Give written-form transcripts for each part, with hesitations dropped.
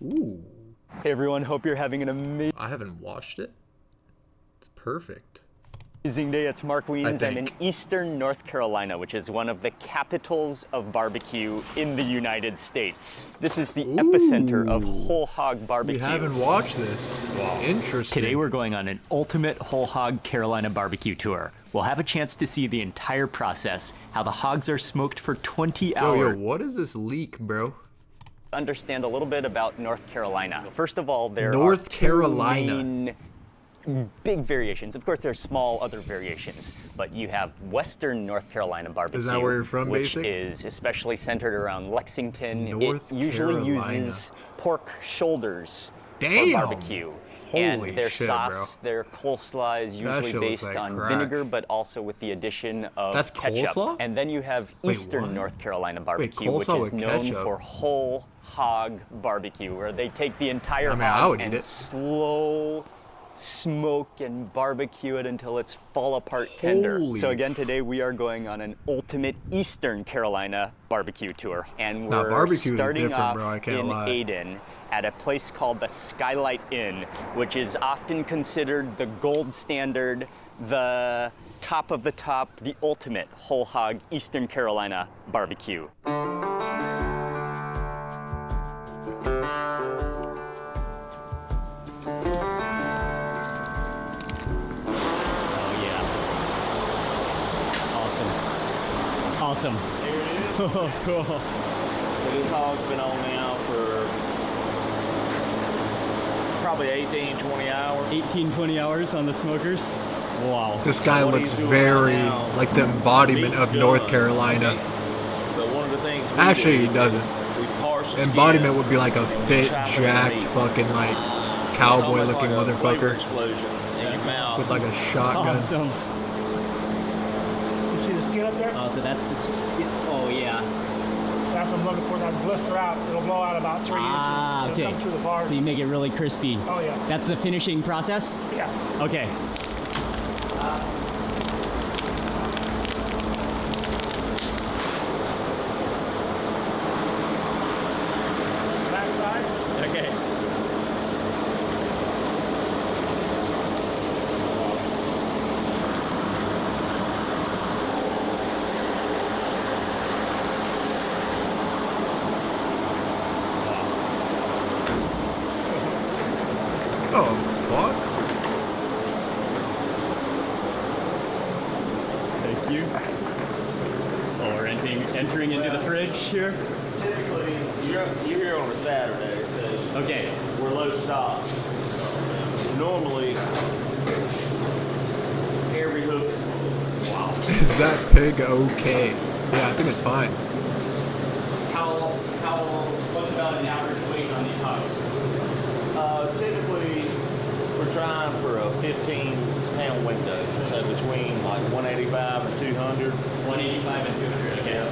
Ooh. Hey everyone, hope you're having an I haven't watched it. It's perfect. amazing day. It's Mark Wiens. I'm in think. Eastern North Carolina, which is one of the capitals of barbecue in the United States. This is the epicenter of whole hog barbecue. We haven't watched this. Wow. Interesting. Today we're going on an ultimate whole hog Carolina barbecue tour. We'll have a chance to see the entire process, how the hogs are smoked for 20 hours. Yo, what is this leak, bro? Understand a little bit about North Carolina. First of all, there North are two Carolina. main big variations. Of course, there's small other variations, but you have Western North Carolina barbecue. Is that where you're from, which basic? is especially centered around Lexington. North It usually Carolina. uses pork shoulders Damn. for barbecue. Holy and their shit, sauce, bro. their coleslaw is That usually shit looks based like on crack. vinegar, but also with the addition of That's ketchup. coleslaw? And then you have Wait, Eastern what? North Carolina barbecue, which coleslaw is with known ketchup? for whole hog barbecue, where they take the entire I hog would eat and it. slow smoke and barbecue it until it's fall apart tender. Holy So again, today we are going on an ultimate Eastern Carolina barbecue tour, and Nah, we're barbecue is starting different, off bro, I can't in lie. Aden at a place called the Skylight Inn, which is often considered the gold standard, the top of the top, the ultimate whole hog Eastern Carolina barbecue. Awesome. Here it is. Oh, cool. So this hog's been on now for probably 18, 20 hours. 18, 20 hours on the smokers. Wow. This guy What looks he's doing very right now, like the embodiment meat's of North done, Carolina. okay? But one of the things we Actually, do he doesn't. is we parse the Embodiment skin would be like a and we fit, chop up the jacked, meat. fucking like It's cowboy almost looking like a flavor motherfucker explosion in your mouth. with like a shotgun. Awesome. You see the skin up there? Oh, so that's the skin. Oh, yeah. That's what I'm looking for, that blister out. It'll blow out about 3 Ah, inches. It'll okay. come through the bars. So you make it really crispy. Oh, yeah. That's the finishing process? Yeah. Okay. Backside. Okay. Oh fuck! Thank you. Oh, we're entering into the fridge here. Typically, you're here on a Saturday, so Okay. we're low stock. Normally, every hook. Wow. Is that pig okay? Yeah, I think it's fine. What's about an average weight on these hogs? Typically, we're trying for a 15-pound window, so between like 185 and 200. 185 and 200, okay.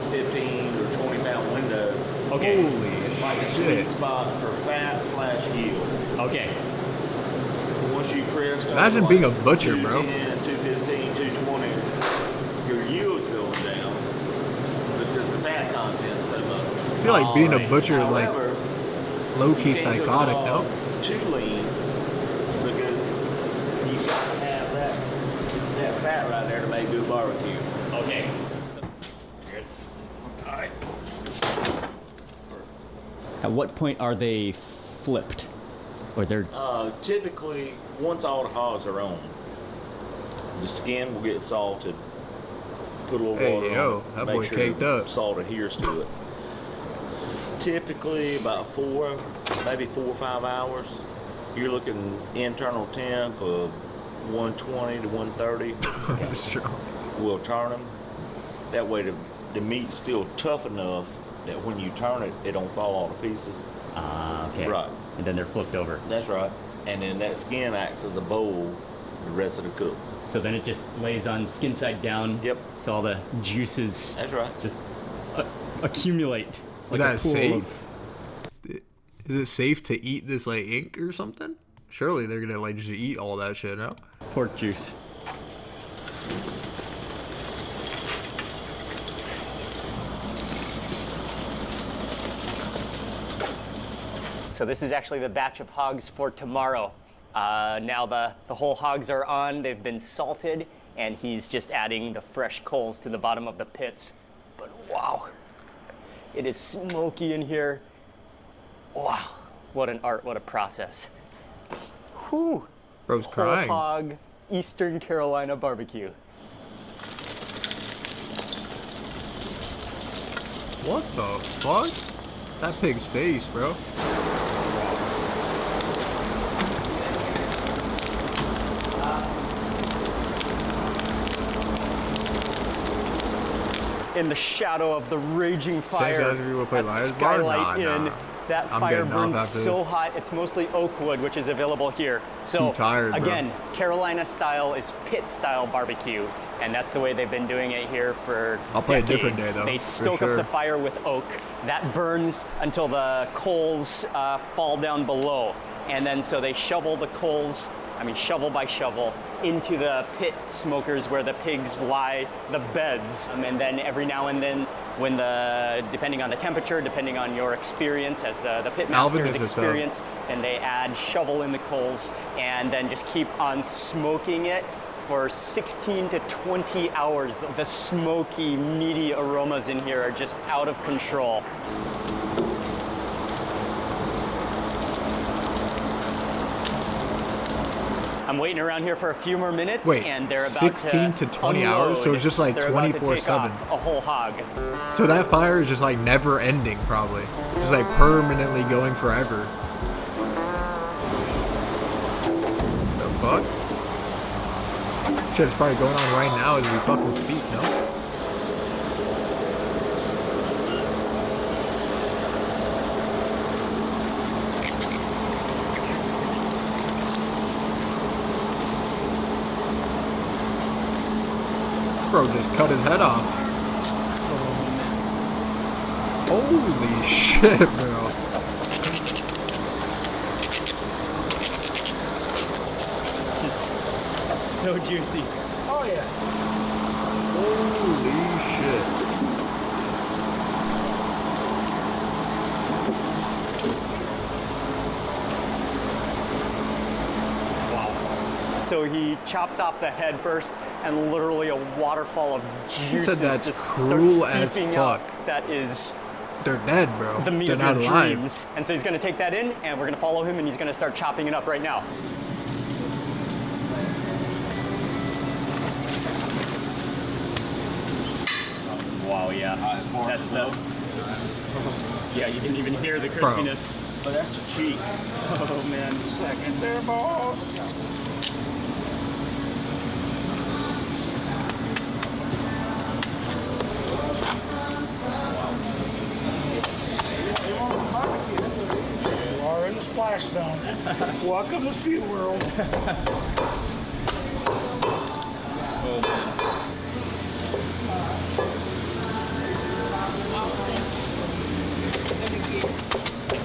15 or 20-pound window. Okay. Holy It's like a shit! sweet spot for fat/yield. Okay. Once you crest, Imagine being a butcher, bro. 215, 220, your yield's going down because the fat content's so much. I feel like being a Alright. butcher is like However, low-key you can't go psychotic, hog no? too lean because you got to have that fat right there to make good barbecue. Okay. Good. All right. At what point are they flipped? Or they're... Typically, once all the hogs are on, the skin will get salted. Put a little Hey, water yo, on it. that make boy sure caked the up. Salt adheres to it. Typically, about maybe 4 or 5 hours. You're looking internal temp of 120 to 130. That's true. We'll turn them. That way, the meat's still tough enough that when you turn it, it don't fall all to pieces. Ah, okay. Right. And then they're flipped over. That's right. And then that skin acts as a bowl the rest of the cook. So then it just lays on skin side down. Yep. So all the juices That's right. just accumulate. Is like a that pool safe? of- Is it safe to eat this like ink or something? Surely they're gonna like just eat all that shit out. pork juice. So this is actually the batch of hogs for tomorrow. Now the whole hogs are on, they've been salted, and he's just adding the fresh coals to the bottom of the pits. But wow, it is smoky in here. Wow, what an art, what a process. Whew. Bro's Whole crying. hog, Eastern Carolina barbecue. What the fuck? That pig's face, bro. In the shadow of the raging fire Guys, we will play at Lions Bar? Skylight Inn. Nah. That I'm fire getting off burns after so this. hot. It's mostly oak wood, which is available here. So Too tired, bro. again, Carolina style is pit style barbecue, and that's the way they've been doing it here for I'll play a decades. different day, though, They for stoke sure. up the fire with oak. That burns until the coals fall down below, and then so they shovel the coals. I mean, shovel by shovel, into the pit smokers where the pigs lie, the beds. And then every now and then, when depending on the temperature, depending on your experience as the pit Alvin master's is a sub. experience, and they add shovel in the coals and then just keep on smoking it for 16 to 20 hours. The smoky, meaty aromas in here are just out of control. I'm waiting around here for a few more minutes, Wait, and they're about 16 to 20 hours? So it's just like They're about to take 24/7. off a whole hog. So that fire is just like never ending, probably. Just like permanently going forever. The fuck? Shit, it's probably going on right now as we fucking speak, no? Bro just cut his head off. Holy shit, bro. So juicy. Oh yeah. Holy shit. Wow. So he chops off the head first, and literally a waterfall of juices said that's just cruel starts as seeping fuck. out. That is They're dead, bro. the meat They're of not your alive. dreams. And so he's gonna take that in, and we're gonna follow him, and he's gonna start chopping it up right now. Wow, yeah. That's the. Yeah, you can even hear the crispiness. But that's the cheek. Oh man. Second there, boss. You are in the splash zone. Welcome to SeaWorld. Oh man.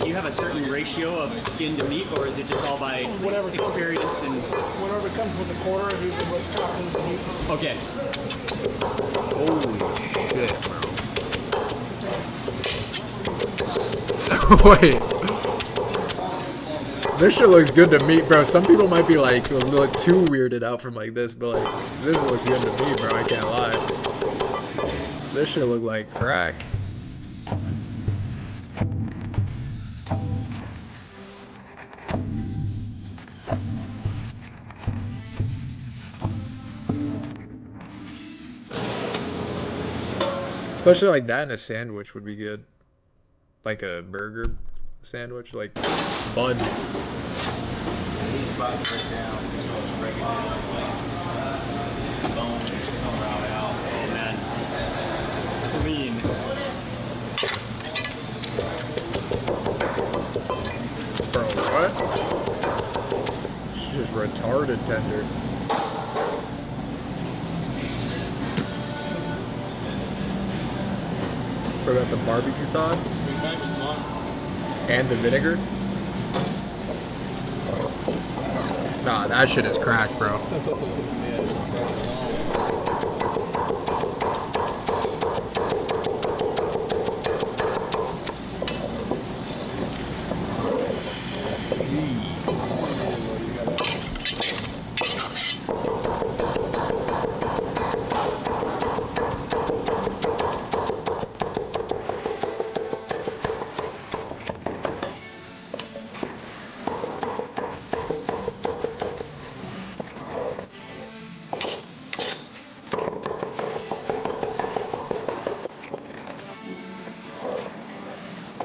Do you have a certain ratio of skin to meat, or is it just all by Whatever. experience and? Whatever comes with the quarter is usually what's chopped into the meat. Okay. Holy shit, bro. Wait. This shit looks good to me, bro. Some people might be like a little too weirded out from like this, but like this looks good to me, bro. I can't lie. This shit look like crack. Especially like that in a sandwich would be good. Like a burger sandwich, like buns. He's about to break down. He's going to break it down. Bones come right out. Oh man. Clean. Bro, what? It's just retarded tender. Bro, got the barbecue sauce and the vinegar. Nah, that shit is crack, bro.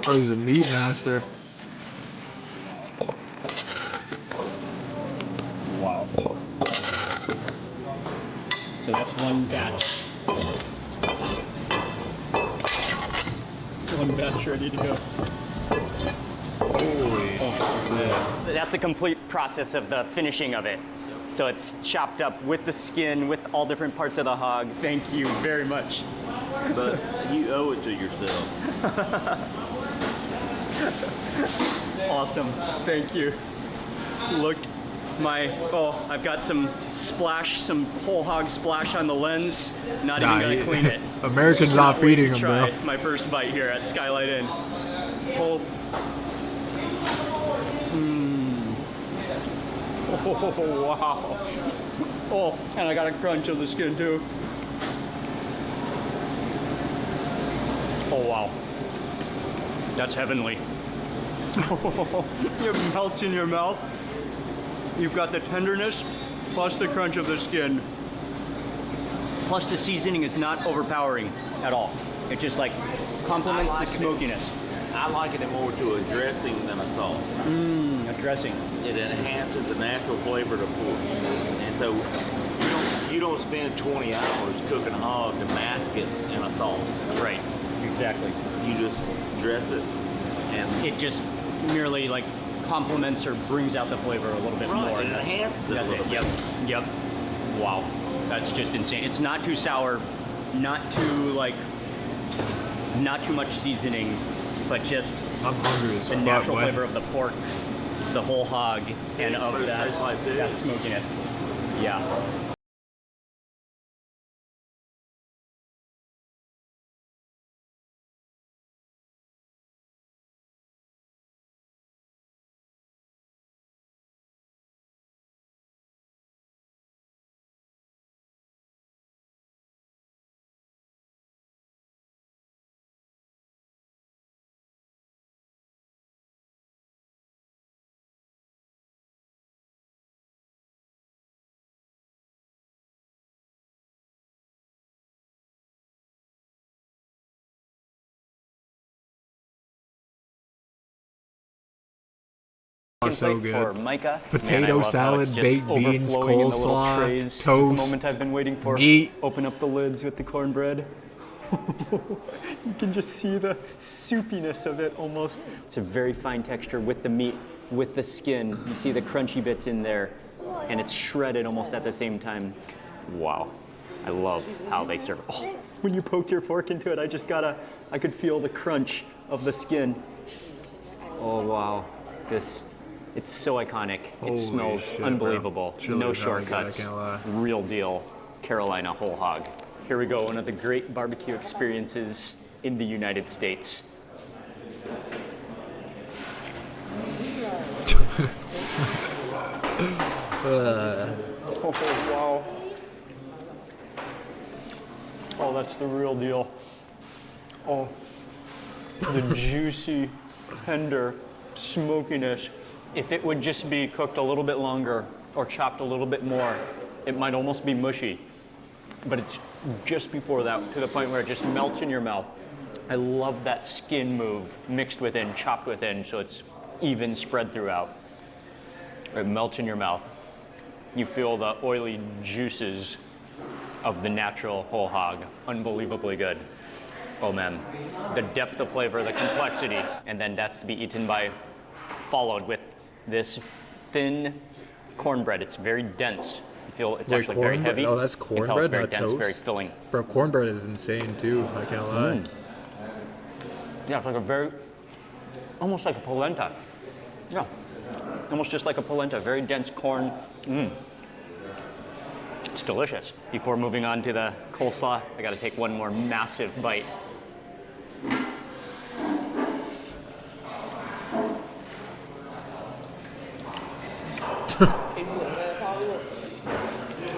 Oh, he's a meat master. Wow. So that's one batch. One batch ready to go. Holy shit. That's the complete process of the finishing of it. So it's chopped up with the skin, with all different parts of the hog. Thank you very much. But you owe it to yourself. Awesome. Thank you. Look, I've got some splash, some whole hog splash on the lens. Not even gonna clean it. Americans not feeding him, bro. Try my first bite here at Skylight Inn. Oh. Oh, wow. Oh, and I got a crunch of the skin too. Oh, wow. That's heavenly. It melts in your mouth. You've got the tenderness plus the crunch of the skin. Plus the seasoning is not overpowering at all. It just like complements the smokiness. I liken it more to a dressing than a sauce. A dressing. It enhances the natural flavor of the pork. And so you don't spend 20 hours cooking hog to mask it in a sauce. Right, exactly. You just dress it and It just merely like complements or brings out the flavor a little bit more. it enhances it a little bit. Yep. Wow, that's just insane. It's not too sour, not too much seasoning, but just I'm hungry as the fuck, natural boy. flavor of the pork, the whole hog, and of It that, tastes like this. that smokiness. Yeah. So Plate for good. Micah. Potato Man, I love how salad, it's just baked beans, overflowing in the little coleslaw, trays. This is toast, the moment I've been waiting for. meat. Open up the lids with the cornbread. You can just see the soupiness of it almost. It's a very fine texture with the meat, with the skin. You see the crunchy bits in there, and it's shredded almost at the same time. Wow. I love how they serve it. Oh, when you poke your fork into it, I could feel the crunch of the skin. Oh, wow. It's so iconic. Holy It smells shit, bro. unbelievable. Chili No is hella good, I shortcuts. can't lie. Real deal Carolina whole hog. Here we go, one of the great barbecue experiences in the United States. Oh, wow. Oh, that's the real deal. Oh, the juicy, tender smokiness. If it would just be cooked a little bit longer or chopped a little bit more, it might almost be mushy. But it's just before that, to the point where it just melts in your mouth. I love that skin move mixed within, chopped within, so it's even spread throughout. It melts in your mouth. You feel the oily juices of the natural whole hog. Unbelievably good. Oh man, the depth of flavor, the complexity, and then that's to be eaten followed with this thin cornbread. It's very dense. You feel it's actually very heavy. Oh, that's You can tell cornbread, it's very not dense, toast? very filling. Bro, cornbread is insane too, I can't lie. Yeah, it's like almost like a polenta. Yeah, almost just like a polenta, very dense corn. It's delicious. Before moving on to the coleslaw, I gotta take one more massive bite.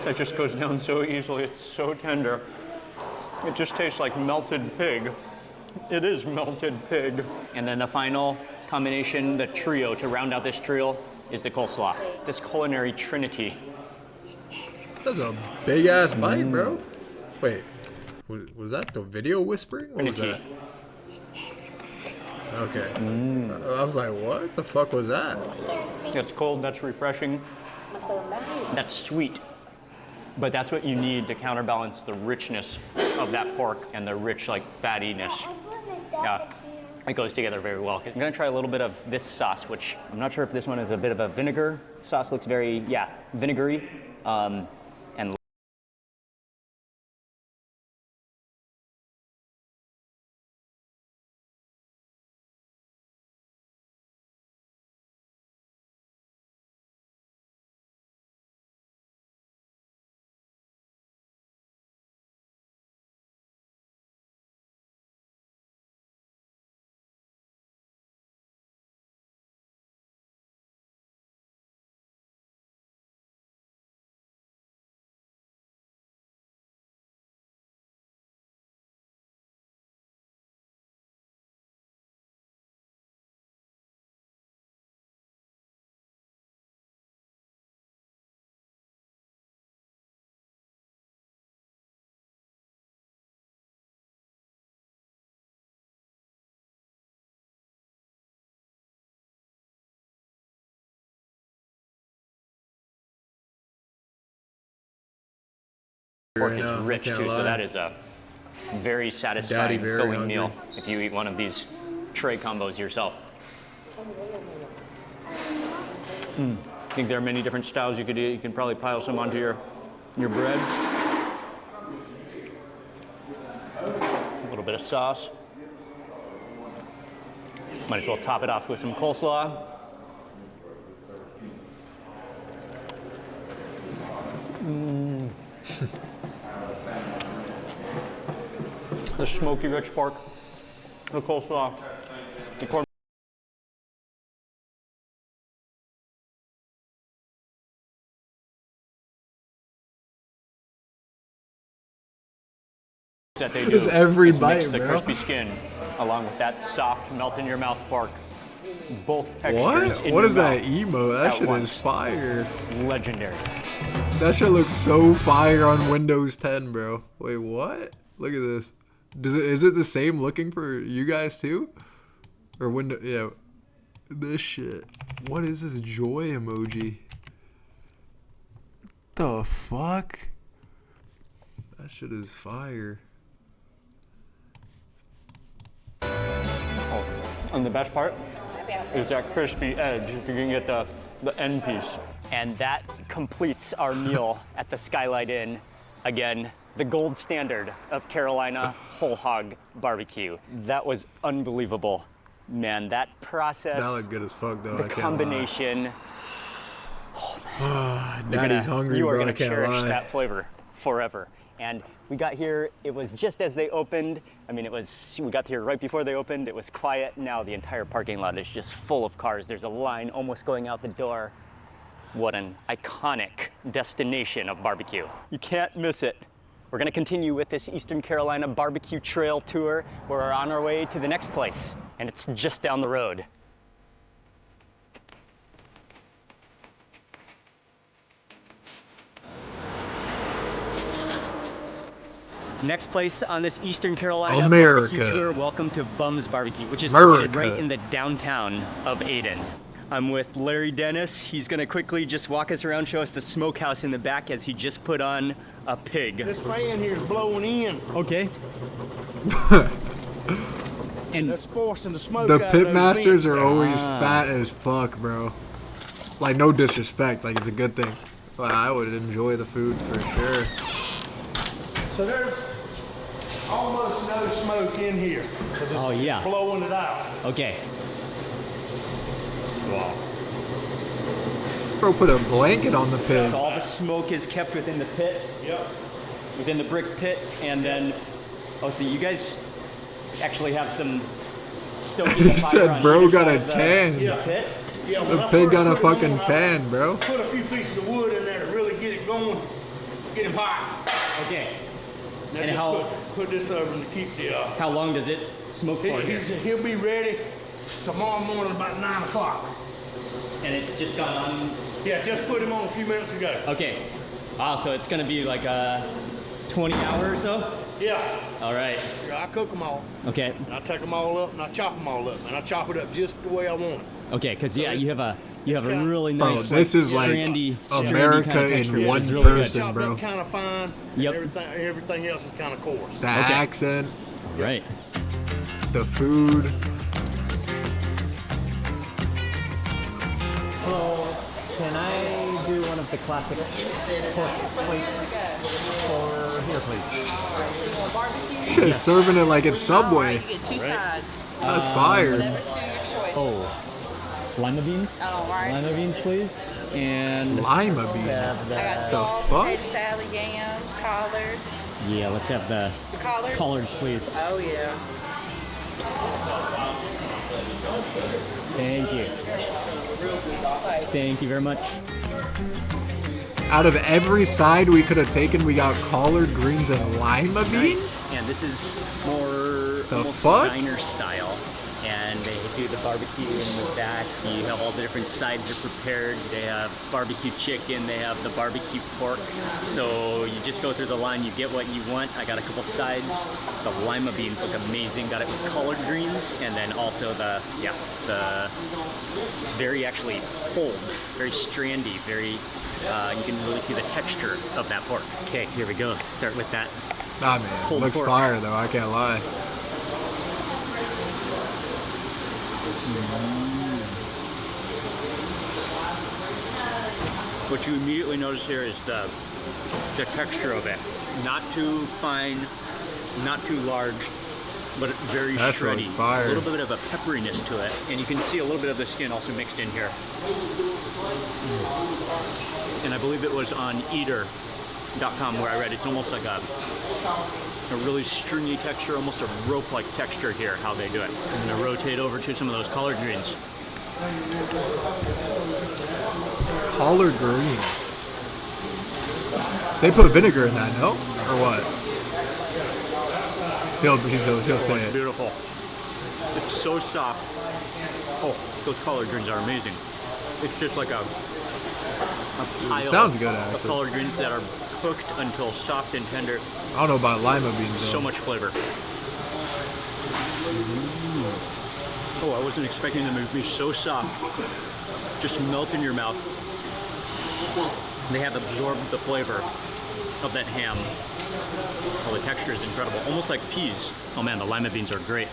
That just goes down so easily, it's so tender. It just tastes like melted pig. It is melted pig. And then the final combination, the trio, to round out this trio, is the coleslaw. This culinary trinity. That's a big ass bite, bro. Wait, was that the video whispering? What was that? Trinity. Okay. I was like, what the fuck was that? That's cold, that's refreshing, that's sweet. But that's what you need to counterbalance the richness of that pork and the rich, like, fattiness. Yeah, it goes together very well. I'm gonna try a little bit of this sauce, which I'm not sure if this one is a bit of a vinegar. Sauce looks very, yeah, vinegary. And pork Right is now, I rich can't too, so lie. that is a very satisfying, very filling hungry. meal if you eat one of these tray combos yourself. I think there are many different styles you could eat. You can probably pile some onto your bread. A little bit of sauce. Might as well top it off with some coleslaw. The smoky rich pork, the coleslaw, the corn. That they do Just every is mix bite, the bro. crispy skin along with that soft melt in your mouth pork. Both textures What? in What your is that mouth emo? That at shit once. is fire. Legendary. That shit looks so fire on Windows 10, bro. Wait, what? Look at this. Is it the same looking for you guys too? Or window? Yeah. This shit. What is this joy emoji? The fuck? That shit is fire. And the best part is that crispy edge. If you can get the end piece. And that completes our meal at the Skylight Inn. Again, the gold standard of Carolina whole hog barbecue. That was unbelievable. Man, that process, That looked good as fuck though. the I can't combination. lie. You're Daddy's gonna- hungry, You are bro. gonna I can't cherish lie. that flavor forever. And we got here, it was just as they opened. I mean, we got here right before they opened. It was quiet. Now the entire parking lot is just full of cars. There's a line almost going out the door. What an iconic destination of barbecue. You can't miss it. We're gonna continue with this Eastern Carolina barbecue trail tour. We're on our way to the next place, and it's just down the road. Next place on this Eastern Carolina America. barbecue tour, welcome to Bum's Barbecue, which is America. located right in the downtown of Ayden. I'm with Larry Dennis. He's gonna quickly just walk us around, show us the smokehouse in the back as he just put on a pig. This fan here is blowing in. Okay. And That's forcing the smoke The out of pit those masters vents. are always fat as fuck, bro. Like, no disrespect. Like, it's a good thing. But I would enjoy the food for sure. So there's almost no smoke in here because it's Oh, yeah. blowing it out. okay. Wow. Bro, put a blanket on the pig. So all the smoke is kept within the pit, Yep. within the brick pit, and then, oh, so you guys actually have some stoking the He fire said, on bro either got side a of the tan. Yeah. pit? Yeah, when The I pig first got a put it on, fucking I tan, bro. Put a few pieces of wood in there to really get it going, get him hot. Okay. Now And just how- put this over to keep the. How long does it smoke for here? He'll be ready tomorrow morning about 9 o'clock. And it's just gone on. Yeah, just put him on a few minutes ago. Okay. Wow, so it's gonna be like 20 hours or so? Yeah. All right. Yeah, I cook them all. Okay. And I take them all up and I chop them all up. And I chop it up just the way I want it. Okay, because So yeah, it's- you have a kinda- really Bro, nice. this is like strandy America kind of in texture. one It's really good. person. Chopped bro. up kind of fine. Yep. And everything else is kind of coarse. The accent, Right. the food. Hello. Can I do one of the classic pork plates for here, please? Barbecue. Shit, serving it like it's Subway. You get two sides. That's fire. Whatever to your choice. Oh, lima beans. All right. Lima beans, please. And Lima have beans. I got the, small fuck? potato salad, yams, collards. yeah, let's have the Collards? collards, please. Oh, yeah. Thank you. Thank you very much. Out of every side we could have taken, we got collard greens and lima beans? And this is more The almost fuck? diner style. And they do the barbecue in the back. You have all the different sides are prepared. They have barbecue chicken, they have the barbecue pork. So you just go through the line, you get what you want. I got a couple sides. The lima beans look amazing. Got it with collard greens, and then also it's very actually cold, very strandy, very, you can really see the texture of that pork. Okay, here we go. Start with that. Nah, man. Pulled Looks pork. fire, though. I can't lie. What you immediately notice here is the texture of it. Not too fine, not too large, but very That's really shreddy. fire. A little bit of a pepperiness to it, and you can see a little bit of the skin also mixed in here. And I believe it was on eater.com where I read it's almost like a really stringy texture, almost a rope-like texture here, how they do it. I'm gonna rotate over to some of those collard greens. Collard greens. They put vinegar in that, no? Or what? He'll say It's it. beautiful. It's so soft. Oh, those collard greens are amazing. It's just like a pile Sounds good, of actually. collard greens that are cooked until soft and tender. I don't know about lima beans, though. So much flavor. Oh, I wasn't expecting them to be so soft. Just melt in your mouth. They have absorbed the flavor of that ham. Oh, the texture is incredible. Almost like peas. Oh man, the lima beans are great.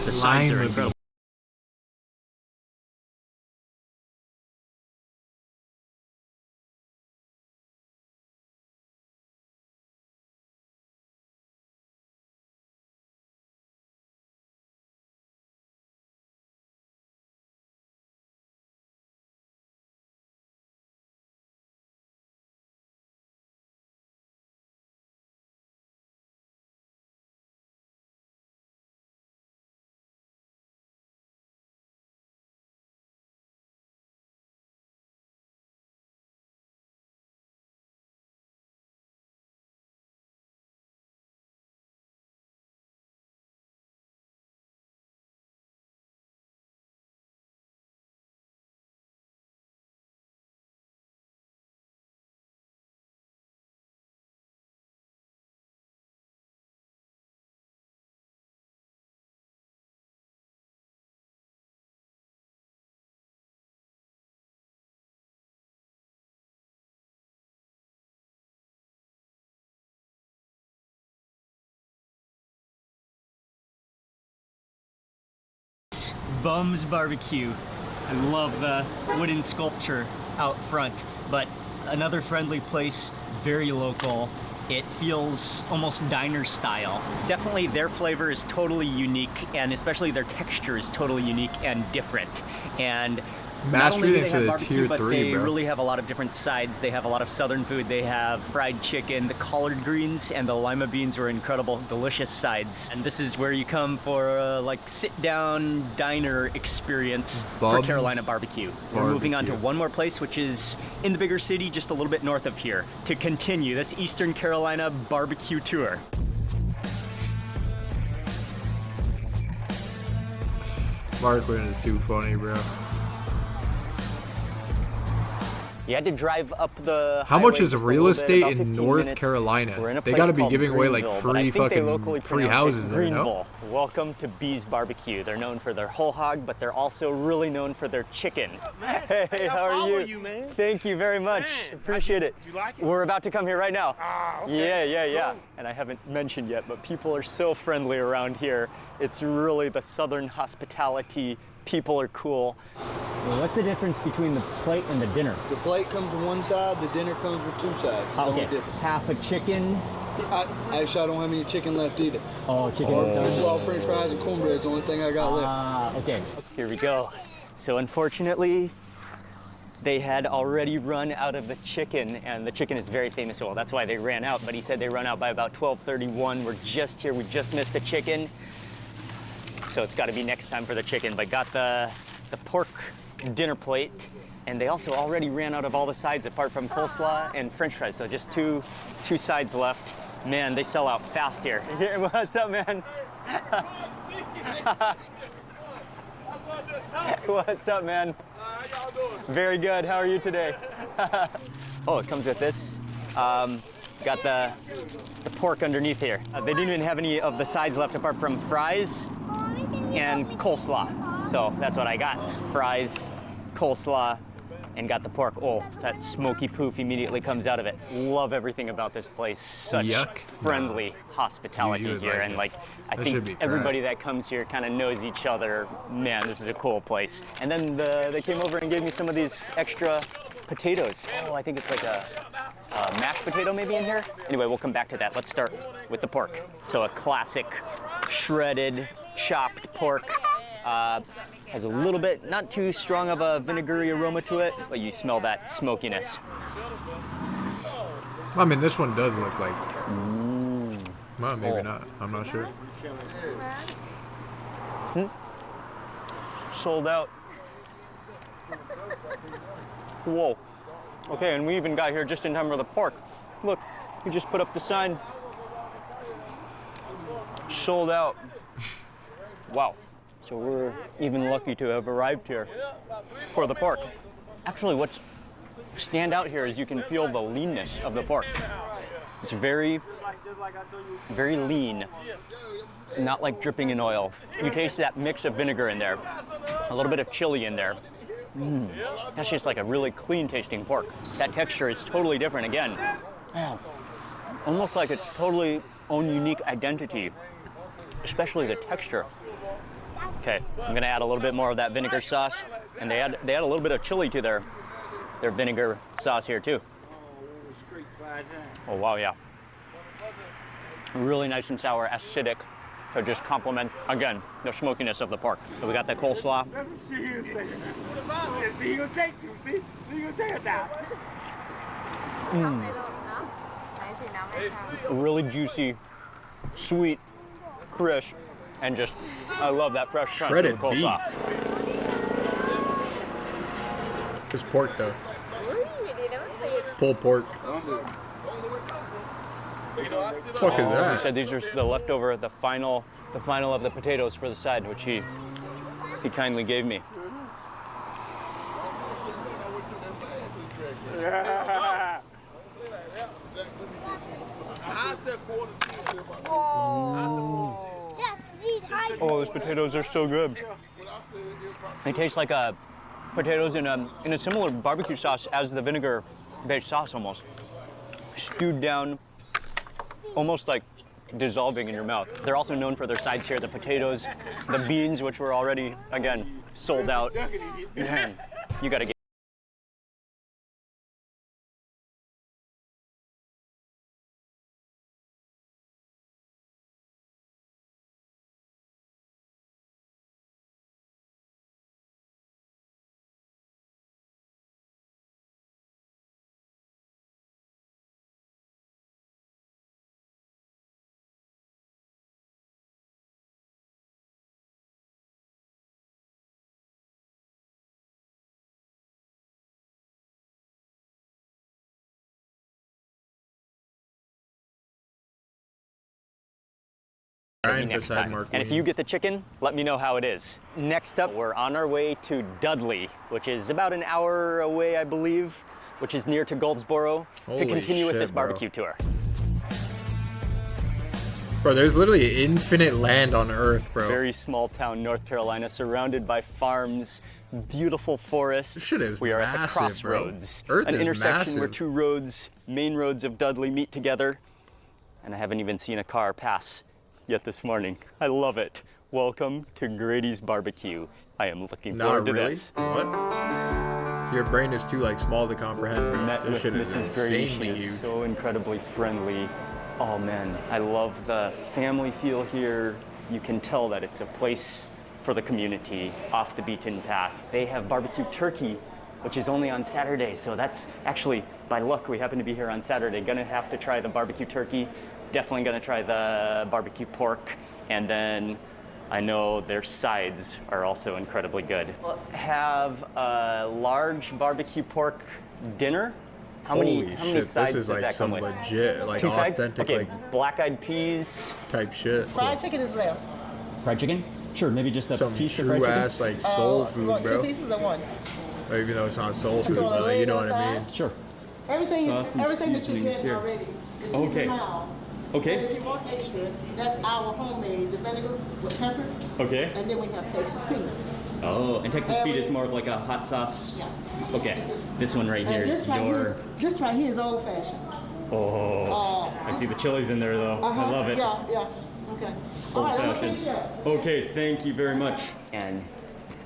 The sides are Lima incredible. beans. Bum's Barbecue. I love the wooden sculpture out front, but another friendly place, very local. It feels almost diner style. Definitely their flavor is totally unique, and especially their texture is totally unique and different. And not only do Mastery they into have the barbecue, tier but 3, they bro. really have a lot of different sides. They have a lot of southern food. They have fried chicken, the collard greens, and the lima beans are incredible, delicious sides. And this is where you come for a like sit-down diner experience for Bum's Carolina barbecue. We're moving on to Barbecue. one more place, which is in the bigger city, just a little bit north of here, to continue this Eastern Carolina barbecue tour. Mark Wynn is too funny, bro. You had to drive up the How much highway is just a real little bit, estate about in 15 North minutes. Carolina? We're in a They place gotta be called giving away like Greenville, but I free think they fucking locally free pronounce it houses there, no? Greenville. Welcome to Bee's BBQ. They're known for their whole hog, but they're also really known for their chicken. Hey, how are you? you, man? Thank you very much. Man, Appreciate it. you like it? We're about to come here right now. Ah, okay. Yeah. Cool. And I haven't mentioned yet, but people are so friendly around here. It's really the Southern hospitality. People are cool. Well, what's the difference between the plate and the dinner? The plate comes with one side, the dinner comes with two sides. It's the only difference. Half a chicken. Actually, I don't have any chicken left either. Oh, chicken is There's done. all French fries and cornbread is the only thing I got left. Okay. Here we go. So unfortunately, they had already run out of the chicken, and the chicken is very famous. Well, that's why they ran out, but he said they run out by about 12:31. We're just here, we just missed the chicken. So it's gotta be next time for the chicken, but got the pork dinner plate, and they also already ran out of all the sides apart from coleslaw and French fries, so just two sides left. Man, they sell out fast here. What's up, man? What's up, man? Very good. How are you today? Oh, it comes with this. Got the pork underneath here. They didn't even have any of the sides left apart from fries and coleslaw. So that's what I got. Fries, coleslaw, and got the pork. Oh, that smoky poof immediately comes out of it. Love everything about this place. Such Yuck. friendly hospitality You would here. like And it. like, I That should think be everybody crap. that comes here kind of knows each other. Man, this is a cool place. And then they came over and gave me some of these extra potatoes. Oh, I think it's like a mashed potato maybe in here. Anyway, we'll come back to that. Let's start with the pork. So a classic shredded, chopped pork. Has a little bit, not too strong of a vinegary aroma to it, but you smell that smokiness. I mean, this one does look like. Well, maybe not. I'm not sure. Sold out. Whoa. Okay, and we even got here just in time for the pork. Look, we just put up the sign. Sold out. Wow. So we're even lucky to have arrived here for the pork. Actually, what's stand out here is you can feel the leanness of the pork. It's very, very lean, not like dripping in oil. You taste that mix of vinegar in there, a little bit of chili in there. That's just like a really clean tasting pork. That texture is totally different again. Oh, almost like it's totally own unique identity, especially the texture. Okay, I'm gonna add a little bit more of that vinegar sauce, and they add a little bit of chili to their vinegar sauce here too. Oh wow, yeah. Really nice and sour, acidic, to just complement again the smokiness of the pork. So we got the coleslaw. Really juicy, sweet, crisp, and just I love that fresh crunch Shredded of the coleslaw. beef. This pork though. Pulled pork. Fuck is He that? said these are the leftover, the final of the potatoes for the side, which he kindly gave me. Oh, those potatoes are so good. They taste like potatoes in a similar barbecue sauce as the vinegar-based sauce almost. Stewed down, almost like dissolving in your mouth. They're also known for their sides here, the potatoes, the beans, which were already, again, sold out. Man, you gotta get Ryan next beside time. Mark And if you Wiens. get the chicken, let me know how it is. Next up, we're on our way to Dudley, which is about an hour away, I believe. which is near to Goldsboro, to Holy continue with shit, this bro. barbecue tour. Bro, there's literally infinite land on Earth, bro. Very small town, North Carolina, surrounded by farms, beautiful forests. This shit is We are at the massive, bro. crossroads, Earth an is intersection where massive. two roads, main roads of Dudley, meet together. And I haven't even seen a car pass yet this morning. I love it. Welcome to Grady's Barbecue. I am looking forward Not to really. this. What? Your brain is too like small to comprehend. Bro. Met This with shit is Mrs. Grady. She insanely is huge. so incredibly friendly. Oh man, I love the family feel here. You can tell that it's a place for the community, off the beaten path. They have barbecue turkey, which is only on Saturday. So that's actually, by luck, we happen to be here on Saturday. Gonna have to try the barbecue turkey. Definitely gonna try the barbecue pork. And then I know their sides are also incredibly good. Have a large barbecue pork dinner. How Holy many shit, sides this is does like that come some with? legit, like Two sides? authentic, Okay, like black-eyed peas. type shit. Fried chicken is left. Fried chicken? Sure, maybe just a Some piece of fried true chicken. ass like soul You food, want bro. 2 pieces or 1? Even though it's not soul food, want a but like, you know leg what I mean. inside? Sure. Everything Sauce and that you're seasonings getting here. already is Okay. seasoned now. And Okay. if you want extra, that's our homemade, the vinegar with pepper, Okay. and then we have Texas peanut. Oh, and Texas And Pete we- is more of like a hot sauce. Yeah. Okay. This one right here And is this right, your. this right here is old fashioned. Oh. I see the chilies in there though. I love it. Yeah, yeah. Okay. All right, I'm gonna Old-fashioned. finish up. Okay, thank you very much. And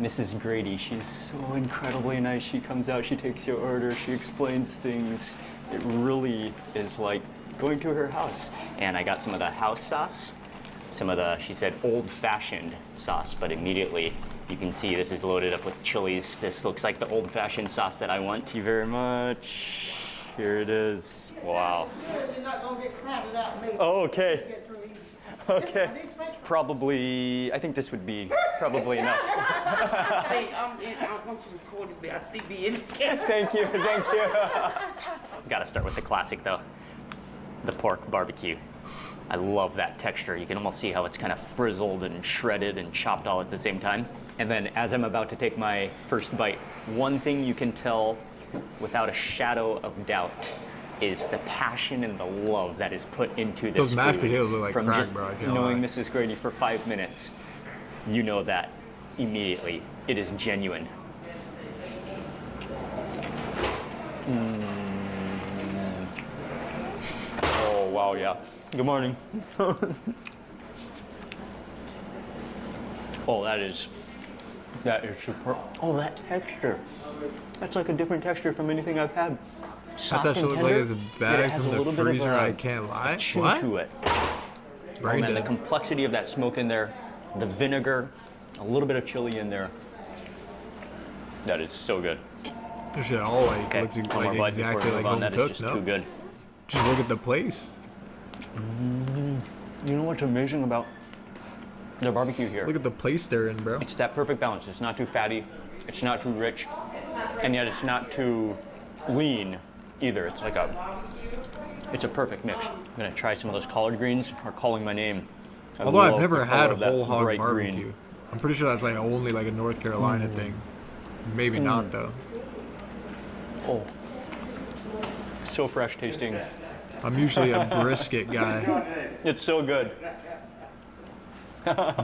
Mrs. Grady, she's so incredibly nice. She comes out, she takes your order, she explains things. It really is like going to her house. And I got some of the house sauce, some of the, she said, old-fashioned sauce, but immediately you can see this is loaded up with chilies. This looks like the old-fashioned sauce that I want. Thank you very much. Here it is. Wow. You're not gonna get crowded out later. Oh, okay. Get through easy. Okay. These French fries- Probably, I think this would be probably enough. Hey, I want you to record it. I see me in it. Thank you, thank you. Gotta start with the classic though, the pork barbecue. I love that texture. You can almost see how it's kind of frizzled and shredded and chopped all at the same time. And then as I'm about to take my first bite, one thing you can tell without a shadow of doubt is the passion and the love that is put into this Those mashed food. potatoes look like From crack, just bro, I can't knowing lie. Mrs. Grady for 5 minutes, you know that immediately. It is genuine. Oh, wow, yeah. Good morning. Oh, that is super. Oh, that texture. That's like a different texture from anything I've had. That Soft that shit and look like tender, it's a yet it bag has from a the little bit of freezer. a I can't lie. chew What? to it. Brain Man, the dead. complexity of that smoke in there, the vinegar, a little bit of chili in there. That is so good. This shit all like Okay, looks one more like bite before exactly we like move on. home That is cooked. just No, too good. just look at the place. You know what's amazing about the barbecue here? Look at the place they're in, bro. It's that perfect balance. It's not too fatty, it's not too rich, and yet it's not too lean either. It's like it's a perfect mix. I'm gonna try some of those collard greens. Are calling my name. I Although I've love never the had color of that whole hog bright barbecue. green. I'm pretty sure that's like only like a North Carolina thing. Maybe not though. Oh, so fresh tasting. I'm usually a brisket guy. It's so good.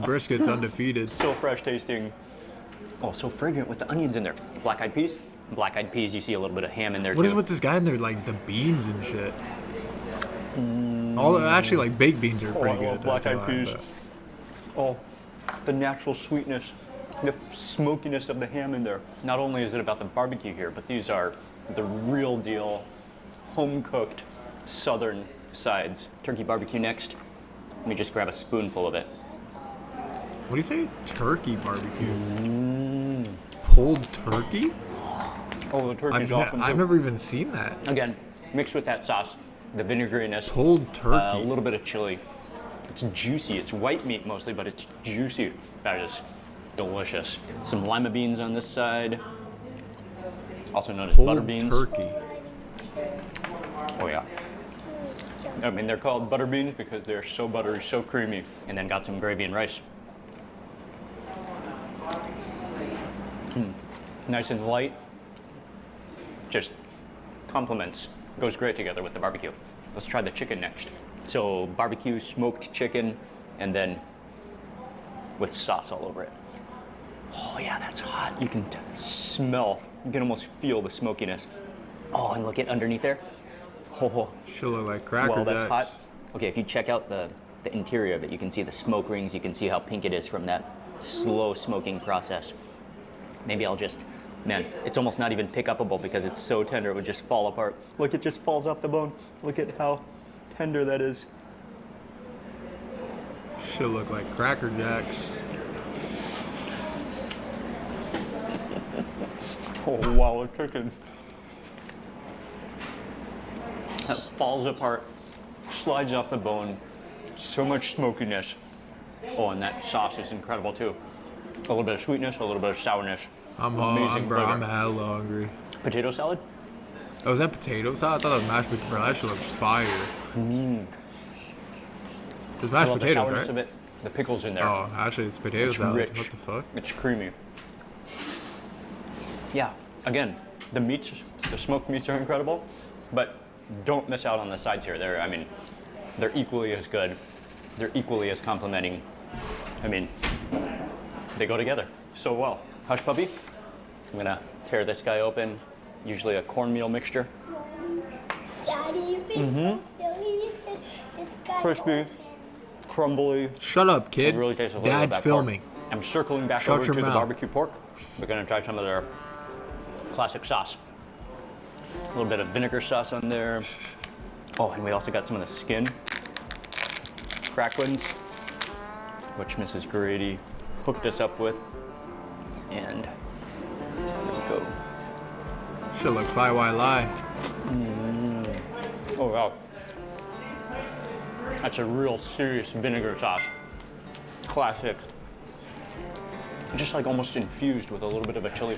Brisket's undefeated. So fresh tasting. Oh, so fragrant with the onions in there. Black-eyed peas. Black-eyed peas. You see a little bit of ham in there What too. is with this guy in there? Like the beans and shit. All actually like baked beans are pretty I love good. black-eyed I can't peas. lie, Oh, the natural sweetness, the smokiness of the ham in there. Not only is it about the barbecue here, but these are the real deal, home-cooked southern sides. Turkey barbecue next. Let me just grab a spoonful of it. but- What do you say? Turkey barbecue. Pulled turkey? Oh, the turkey's awesome too. I've never even seen that. Again, mixed with that sauce, the vinegariness, Pulled turkey. a little bit of chili. It's juicy. It's white meat mostly, but it's juicy. That is delicious. Some lima beans on this side, also known as butter Pulled beans. turkey. Oh yeah. I mean, they're called butter beans because they're so buttery, so creamy. And then got some gravy and rice. Nice and light. Just complements, goes great together with the barbecue. Let's try the chicken next. So barbecue, smoked chicken, and then with sauce all over it. Oh yeah, that's hot. You can smell, you can almost feel the smokiness. Oh, and look at underneath there. Oh, Should look like Cracker well, that's Jacks. hot. Okay, if you check out the interior of it, you can see the smoke rings. You can see how pink it is from that slow smoking process. Maybe I'll just, man, it's almost not even pick upable because it's so tender, it would just fall apart. Look, it just falls off the bone. Look at how tender that is. Should look like Cracker Jacks. Oh, wow, the chicken. That falls apart, slides off the bone. So much smokiness. Oh, and that sauce is incredible too. A little bit of sweetness, a little bit of sourness. I'm Amazing bro. I'm flavor. hella hungry. Potato salad? Oh, is that potato salad? I thought that was mashed potatoes. Bro, that should look fire. It's I mashed love the potatoes, sourness right? of it. The pickles in there. Oh, actually, it's potato It's salad. rich. What the fuck? It's creamy. Yeah, again, the meats, the smoked meats are incredible, but don't miss out on the sides here. I mean, they're equally as good. They're equally as complimenting. I mean, they go together so well. Hush puppy, I'm gonna tear this guy open. Usually a cornmeal mixture. Daddy, this guy Crispy, crumbly. Shut up, It kid. really tastes a little Dad's of that filming. pork. I'm circling back Shut over your to the mouth. barbecue pork. We're gonna try some of their classic sauce. A little bit of vinegar sauce on there. Oh, and we also got some of the skin cracklings, which Mrs. Grady hooked us up with. And there we go. Should look fire white lie. Oh wow. That's a real serious vinegar sauce. Classic. Just like almost infused with a little bit of a chili.